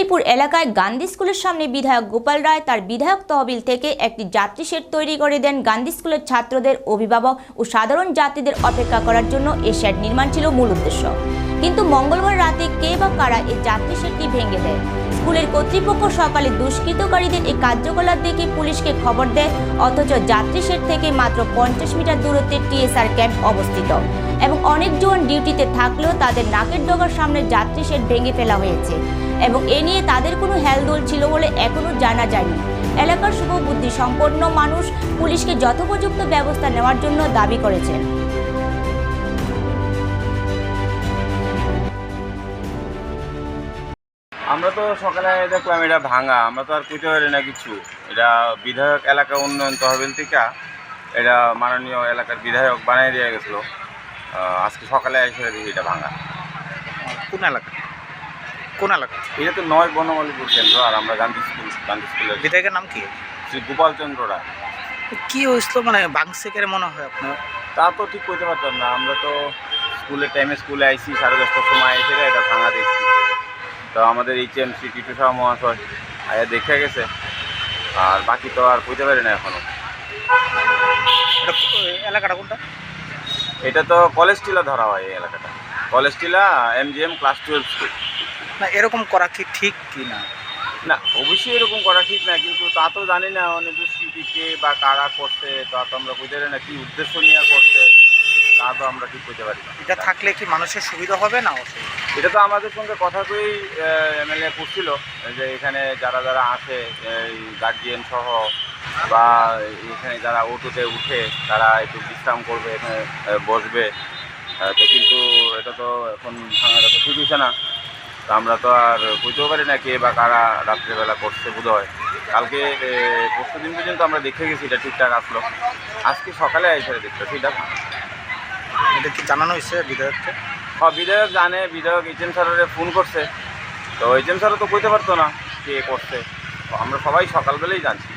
আলিপুর এলাকায় গান্ধী স্কুলের সামনে বিধায়ক গোপাল রায় তার বিধায়ক তহবিল থেকে একটি যাত্রী শেড তৈরি করে দেন। গান্ধী স্কুলের ছাত্রদের, অভিভাবক ও সাধারণ যাত্রীদের অপেক্ষা করার জন্য এই শেড নির্মাণ ছিল মূল উদ্দেশ্য। কিন্তু মঙ্গলবার রাতে কে বা কারা এই যাত্রী শেডটি ভেঙে দেয়। স্কুলের কর্তৃপক্ষ সকালে দুষ্কৃতকারীদের এই কার্যকলাপ দেখে পুলিশকে খবর দেয়, অথচ যাত্রী শেড থেকে মাত্র 50 মিটার দূরত্বে টিএসআর ক্যাম্প অবস্থিত এবং অনেকজন ডিউটিতে থাকলেও তাদের নাকের ডগার সামনে যাত্রী শেড ভেঙে ফেলা হয়েছে এবং এ নিয়ে তাদের কোনো হেলদোল ছিল বলে এখনও জানা যায়নি। এলাকার শুভবুদ্ধি সম্পন্ন মানুষ পুলিশকে যথোপযুক্ত ব্যবস্থা নেওয়ার জন্য দাবি করেছেন। আমরা তো সকালে দেখলাম এটা ভাঙা, আমরা তো আর কইতে পারি না কিছু। এটা বিধায়ক এলাকা উন্নয়ন তহবিল থেকে এটা মাননীয় এলাকার বিধায়ক বানিয়ে দিয়ে গেছিলো। আজকে সকালে এসে দেখি এটা ভাঙা। কোন এলাকা? কোন এলাকা? এটা তো 9 বনমালীপুর কেন্দ্র, আর আমরা গান্ধী স্কুলের বিধায়কের নাম কি? শ্রী গোপাল চন্দ্র রায়। কি হয়েছিল, মানে বাংসে কেন মনে হয় আপনার? তা তো ঠিক করতে পারতাম না, আমরা তো স্কুলের টাইমে স্কুলে আইসি 10:30টার সময় এসে এটা ভাঙা দেখছি। তো আমাদের HMC টিটু শাহ মহাশয় আয়া দেখে গেছে, আর বাকি তো আর কইতে পারি না এখনো। এলাকাটা কোনটা? এটা তো কলেজ টিলা ধরা হয়, এই এলাকাটা কলেজ টিলা MGM ক্লাস 12 স্কুল। না, এরকম করা কি ঠিক কি না? না, অবশ্যই এরকম করা ঠিক না, কিন্তু তা তো জানি না অনেক দুষ্কৃতীকে বা কারা করছে, তা তো আমরা বুঝতে পারি না কি উদ্দেশ্য নিয়ে করছে, তা তো আমরা ঠিক করতে পারি না। এটা থাকলে কি মানুষের সুবিধা হবে না অসুবিধা? এটা তো আমাদের সঙ্গে কথা কই MLA করছিল যে এখানে যারা যারা আসে গার্জিয়ান সহ বা এখানে যারা অটোতে উঠে তারা একটু বিশ্রাম করবে, এখানে বসবে। তো কিন্তু এটা তো এখন ভাঙাটা তো ঠিক হচ্ছে না। তো আমরা তো আর বুঝতেও পারি না কে বা কারা রাত্রেবেলা করছে। বোধ হয় কালকে পরশু দিন পর্যন্ত আমরা দেখে গেছি এটা ঠিকঠাক আসলো, আজকে সকালে এসে দেখতে সেটা। এটা কি জানানো হয়েছে বিধায়ককে? হ্যাঁ, বিধায়ক জানে, বিধায়ক HM স্যারের ফোন করছে। তো HM স্যারও তো কইতে পারতো না কে করছে, আমরা সবাই সকালবেলাই জানছি।